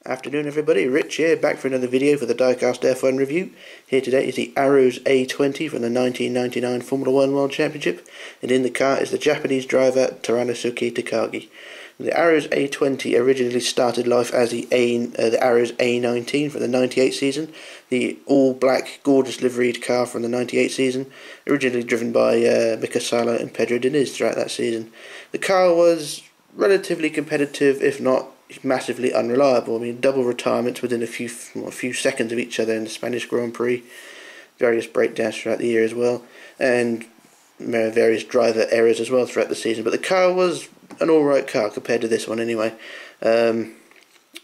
Afternoon everybody, Rich here, back for another video for the Diecast F1 review. Here today is the Arrows A20 from the 1999 Formula 1 World Championship, and in the car is the Japanese driver Takagi. The Arrows A20 originally started life as the Arrows A19 for the 98 season, the all-black, gorgeous liveried car from the 98 season, originally driven by Mika Salo and Pedro Diniz throughout that season. The car was relatively competitive, if not massively unreliable. I mean, double retirements within a few seconds of each other in the Spanish Grand Prix, various breakdowns throughout the year as well, and various driver errors as well throughout the season. But the car was an alright car compared to this one anyway. It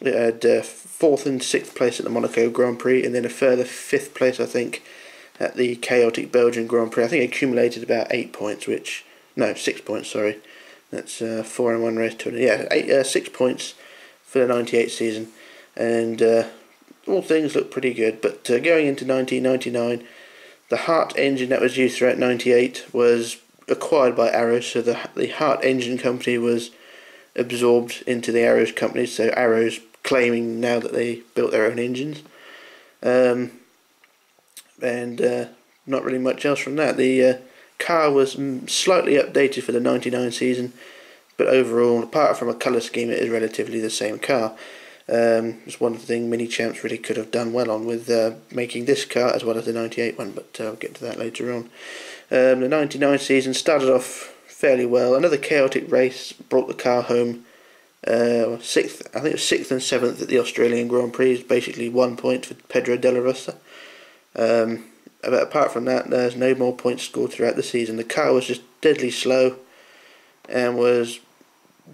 had 4th and 6th place at the Monaco Grand Prix, and then a further 5th place I think at the chaotic Belgian Grand Prix. I think it accumulated about 8 points, 6 points, sorry. That's 4 in one race, 6 points for the 98 season, and all things look pretty good. But going into 1999, the Hart engine that was used throughout 98 was acquired by Arrows, so the Hart engine company was absorbed into the Arrows company, so Arrows claiming now that they built their own engines, and not really much else from that. The car was slightly updated for the 99 season, but overall, apart from a colour scheme, it is relatively the same car. It's one thing Minichamps really could have done well on with making this car as well as the 98 one, but I'll get to that later on. The 99 season started off fairly well. Another chaotic race brought the car home 6th, I think it was 6th and 7th at the Australian Grand Prix, basically 1 point for Pedro Della Rosa. But apart from that, there's no more points scored throughout the season. The car was just deadly slow and was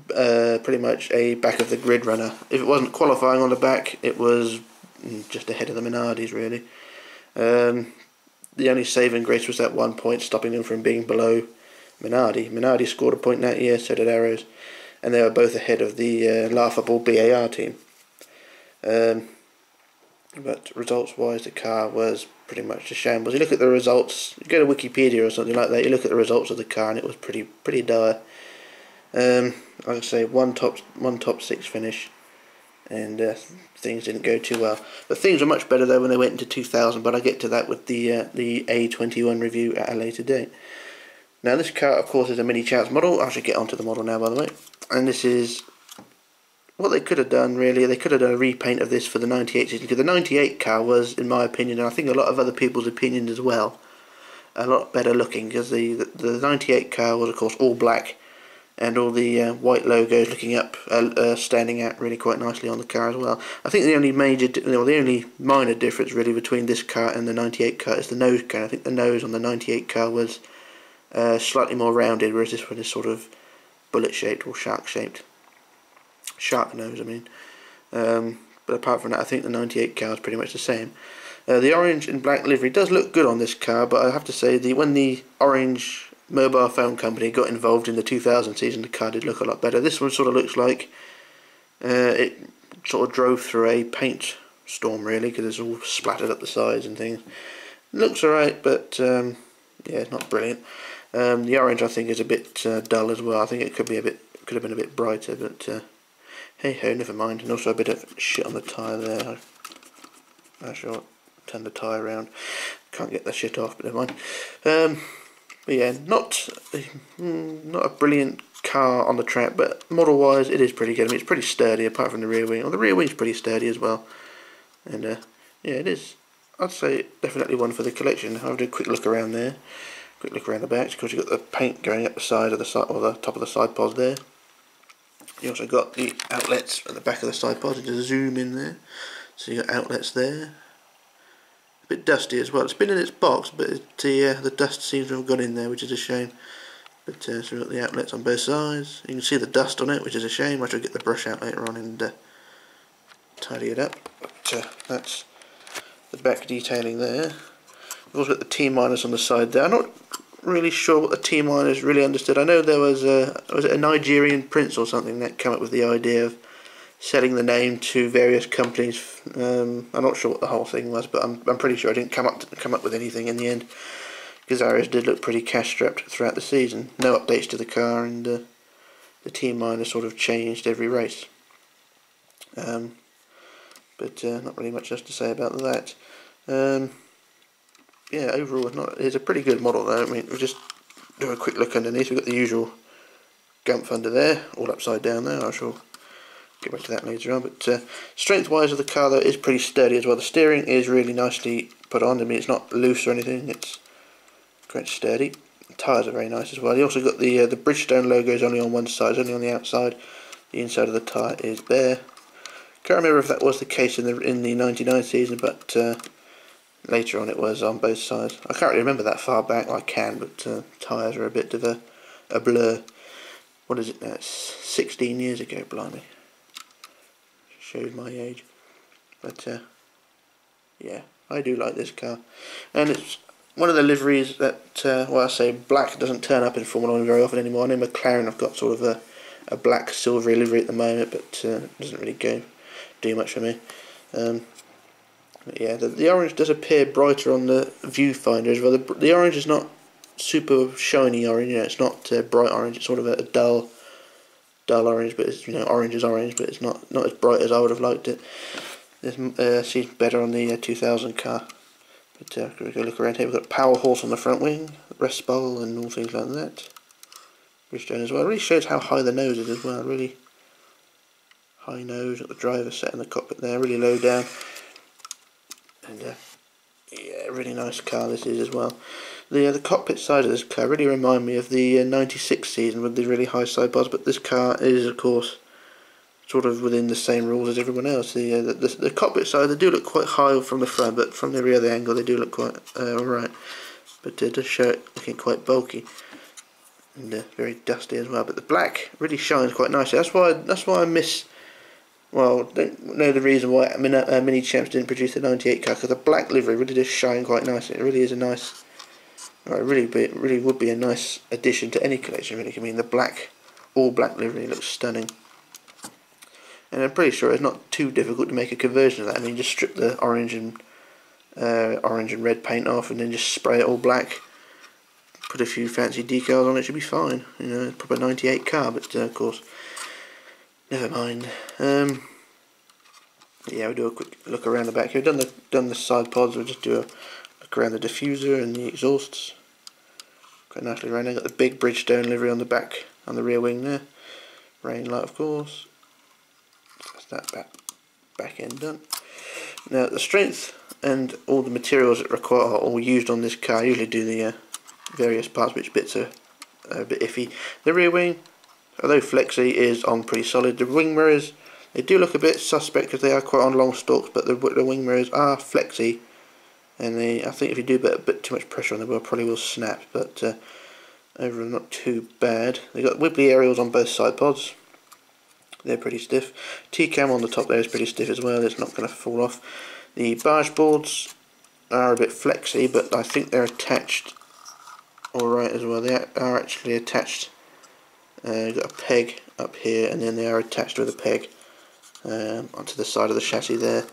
pretty much a back of the grid runner. If it wasn't qualifying on the back, it was just ahead of the Minardis really. The only saving grace was that 1 point stopping them from being below Minardi. Minardi scored a point that year, so did Arrows, and they were both ahead of the laughable BAR team. But results wise, the car was pretty much a shambles. You look at the results, you go to Wikipedia or something like that, you look at the results of the car and it was pretty dire. Like I say, one top 6 finish, and things didn't go too well. But things were much better though when they went into 2000, but I'll get to that with the A21 review at a later date. Now this car of course is a Minichamps model. I should get onto the model now, by the way. And this is what they could have done really. They could have done a repaint of this for the 98 season, because the 98 car was, in my opinion, and I think a lot of other people's opinions as well, a lot better looking, because the 98 car was of course all black, and all the white logos looking up, standing out really quite nicely on the car as well. I think the only the only minor difference really between this car and the 98 car is the nose cone. I think the nose on the 98 car was slightly more rounded, whereas this one is sort of bullet shaped or shark shaped. Shark nose, I mean. But apart from that, I think the 98 car is pretty much the same. The orange and black livery does look good on this car, but I have to say when the orange mobile phone company got involved in the 2000 season, the car did look a lot better. This one sort of looks like it sort of drove through a paint storm really, because it's all splattered up the sides and things. It looks alright, but yeah, not brilliant. The orange I think is a bit dull as well. I think it could have been a bit brighter, but hey ho, never mind. And also a bit of shit on the tyre there. I shall turn the tyre around. Can't get that shit off, but never mind. But yeah, not a brilliant car on the track, but model wise it is pretty good. I mean, it's pretty sturdy apart from the rear wing. Well, the rear wing's pretty sturdy as well, and yeah, it is. I'd say definitely one for the collection. I'll do a quick look around there, quick look around the back, because you've got the paint going up the side of the side, or the top of the side pods there. You also got the outlets at the back of the side pods. Just zoom in there, so you got outlets there. A bit dusty as well. It's been in its box, but the dust seems to have gone in there, which is a shame. But so we've got the outlets on both sides. You can see the dust on it, which is a shame. I shall get the brush out later on and tidy it up. But that's the back detailing there. We've also got the T- on the side there. I'm not really sure what the T- really understood. I know there was a Nigerian prince or something that came up with the idea of selling the name to various companies. I'm not sure what the whole thing was, but I'm pretty sure I didn't come up with anything in the end, because Arrows did look pretty cash strapped throughout the season. No updates to the car, and the T- sort of changed every race. but not really much else to say about that. Yeah, overall it's a pretty good model though. I mean, we'll just do a quick look underneath. We've got the usual gumph under there, all upside down there. I shall get back to that later on. But strength wise of the car though is pretty sturdy as well. The steering is really nicely put on. I mean, it's not loose or anything, it's quite sturdy. The tyres are very nice as well. You also got the Bridgestone logo is only on one side, it's only on the outside. The inside of the tyre is bare. Can't remember if that was the case in the 99 season, but later on it was on both sides. I can't really remember that far back. I can, but tyres are a bit of a blur. What is it now? It's 16 years ago, blimey. Shows my age. But yeah, I do like this car. And it's one of the liveries that, well, I say black doesn't turn up in Formula 1 very often anymore. I know McLaren have got sort of a black silvery livery at the moment, but it doesn't really do much for me. Yeah, the orange does appear brighter on the viewfinder as well. The orange is not super shiny orange, you know, it's not bright orange, it's sort of a dull orange, but it's, you know, orange is orange, but it's not as bright as I would have liked it. This seems better on the 2000 car. But we go look around here. We've got power horse on the front wing, rest bowl and all things like that. Bridgestone as well. It really shows how high the nose is as well, really high nose. Got the driver set in the cockpit there, really low down. And yeah, really nice car this is as well. The cockpit side of this car really remind me of the 96 season with the really high sidebars, but this car is of course sort of within the same rules as everyone else. The cockpit side, they do look quite high from the front, but from every other angle they do look quite alright. But it does show it looking quite bulky and very dusty as well. But the black really shines quite nicely. That's why I miss. Well, don't know the reason why Minichamps didn't produce the 98 car, because the black livery really does shine quite nicely. It really is a nice. Well, it really would be a nice addition to any collection. Really, I mean the all black livery looks stunning. And I'm pretty sure it's not too difficult to make a conversion of that. I mean, just strip the orange and red paint off, and then just spray it all black. Put a few fancy decals on it, should be fine. You know, proper 98 car, but of course, never mind. Yeah, we'll do a quick look around the back here. We've done the side pods. We'll just do a look around the diffuser and the exhausts. Quite nicely around there. Got the big Bridgestone livery on the back, on the rear wing there. Rain light, of course. That's that back end done. Now the strength and all the materials that require are all used on this car. I usually do the various parts, which bits are a bit iffy. The rear wing, although flexy, is on pretty solid. The wing mirrors, they do look a bit suspect because they are quite on long stalks, but the wing mirrors are flexy, and I think if you do a bit too much pressure on them, it probably will snap. But overall, not too bad. They got wibbly aerials on both side pods. They're pretty stiff. T-cam on the top there is pretty stiff as well. It's not going to fall off. The barge boards are a bit flexy, but I think they're attached alright as well. They are actually attached. You've got a peg up here, and then they are attached with a peg onto the side of the chassis there,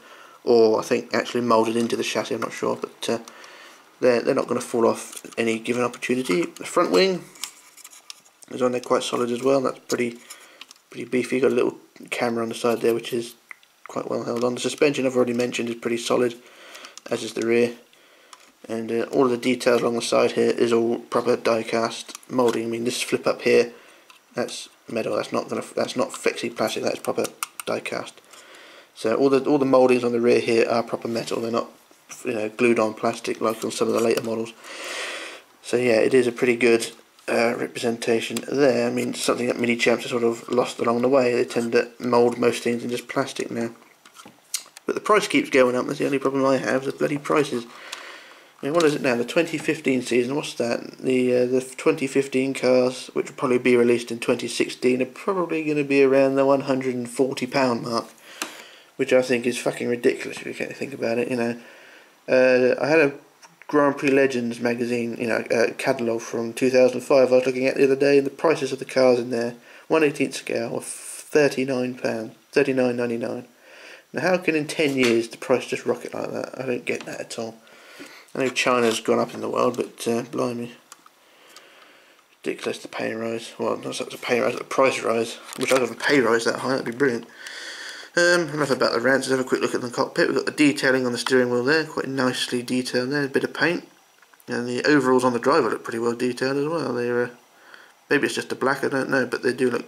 or I think actually moulded into the chassis. I'm not sure, but they're not going to fall off any given opportunity. The front wing is on there quite solid as well. That's pretty beefy. Got a little camera on the side there, which is quite well held on. The suspension I've already mentioned is pretty solid, as is the rear, and all of the details along the side here is all proper die-cast moulding. I mean, this flip up here, that's metal. That's not flexi plastic. That's proper die-cast. So all the mouldings on the rear here are proper metal. They're not, you know, glued on plastic like on some of the later models. So yeah, it is a pretty good representation there. I mean, something that Minichamps have sort of lost along the way. They tend to mould most things in just plastic now. But the price keeps going up. That's the only problem I have, the bloody prices. I mean, what is it now? The 2015 season, what's that? The 2015 cars, which will probably be released in 2016, are probably going to be around the £140 mark, which I think is fucking ridiculous if you can't think about it, you know. I had a Grand Prix Legends magazine, you know, catalogue from 2005 I was looking at the other day, and the prices of the cars in there, 1/18 scale, of £39, £39.99. Now how can in 10 years the price just rocket like that? I don't get that at all. I know China's gone up in the world, but blimey, ridiculous, the pay rise. Well, not such a pay rise, but a price rise. I wish I'd have a pay rise that high, that'd be brilliant. Enough about the rants, let's have a quick look at the cockpit. We've got the detailing on the steering wheel there, quite nicely detailed there, a bit of paint. And the overalls on the driver look pretty well detailed as well. They're maybe it's just a black, I don't know, but they do look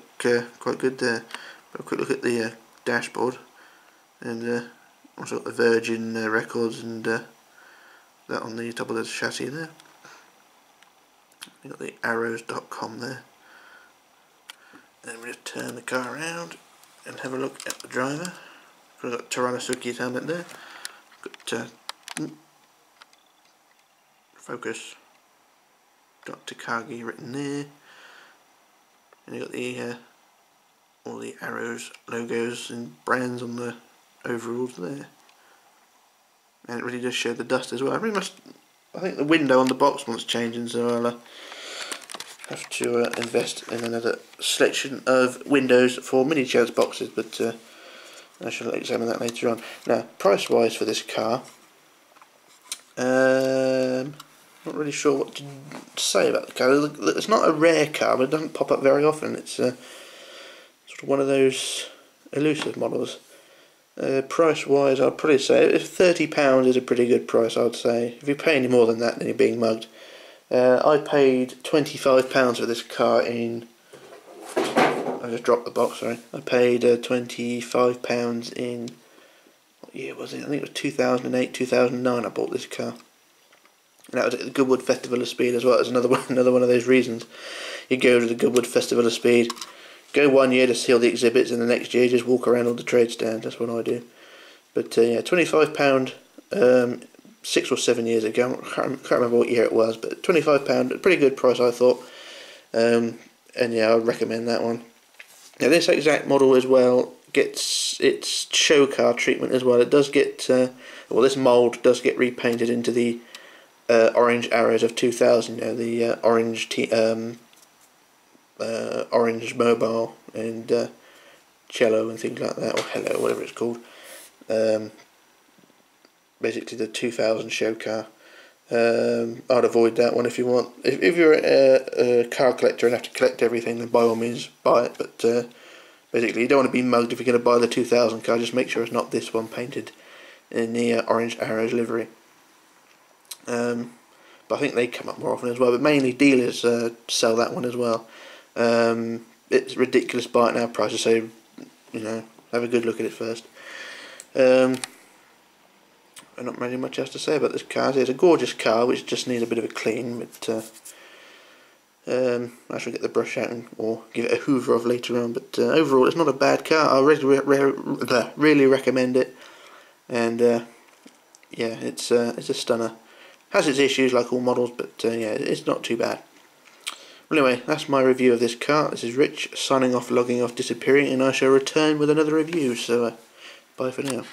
quite good there. Have a quick look at the dashboard, and also got the Virgin records and that on the top of the chassis there. You've got the arrows.com there. And we just turn the car around and have a look at the driver. We've got Toranosuke's helmet there. Got focus. Got Takagi written there. And you've got the all the arrows, logos and brands on the overalls there. And it really does show the dust as well. I think the window on the box wants changing, so I'll have to invest in another selection of windows for Minichamps boxes, but I shall examine that later on. Now, price wise for this car, not really sure what to say about the car. It's not a rare car, but it doesn't pop up very often. It's sort of one of those elusive models. Price wise, I'd probably say if £30 is a pretty good price, I'd say. If you pay any more than that, then you're being mugged. I paid £25 for this car in... I just dropped the box, sorry. I paid £25 in... What year was it? I think it was 2008, 2009 I bought this car. And that was at the Goodwood Festival of Speed as well. It's another one of those reasons. You go to the Goodwood Festival of Speed, go 1 year to see all the exhibits, and the next year just walk around all the trade stands. That's what I do. But yeah, £25, 6 or 7 years ago. I can't remember what year it was, but £25, a pretty good price I thought. And yeah, I would recommend that one. Now this exact model as well gets its show car treatment as well. It does get, well, this mould does get repainted into the orange arrows of 2000. You know, the orange mobile and cello and things like that, or hello, whatever it's called. Basically the 2000 show car. I'd avoid that one if you want. If you're a car collector and have to collect everything, then by all means buy it. But basically, you don't want to be mugged if you're going to buy the 2000 car. Just make sure it's not this one painted in the orange arrows livery. But I think they come up more often as well. But mainly dealers sell that one as well. It's ridiculous buy it now prices, so you know, have a good look at it first. Not really much else to say about this car. It's a gorgeous car which just needs a bit of a clean, but I shall get the brush out or give it a hoover of later on. But overall, it's not a bad car. I really recommend it, and yeah, it's a stunner. Has its issues like all models, but yeah, it's not too bad. Well, anyway, that's my review of this car. This is Rich signing off, logging off, disappearing, and I shall return with another review. So bye for now.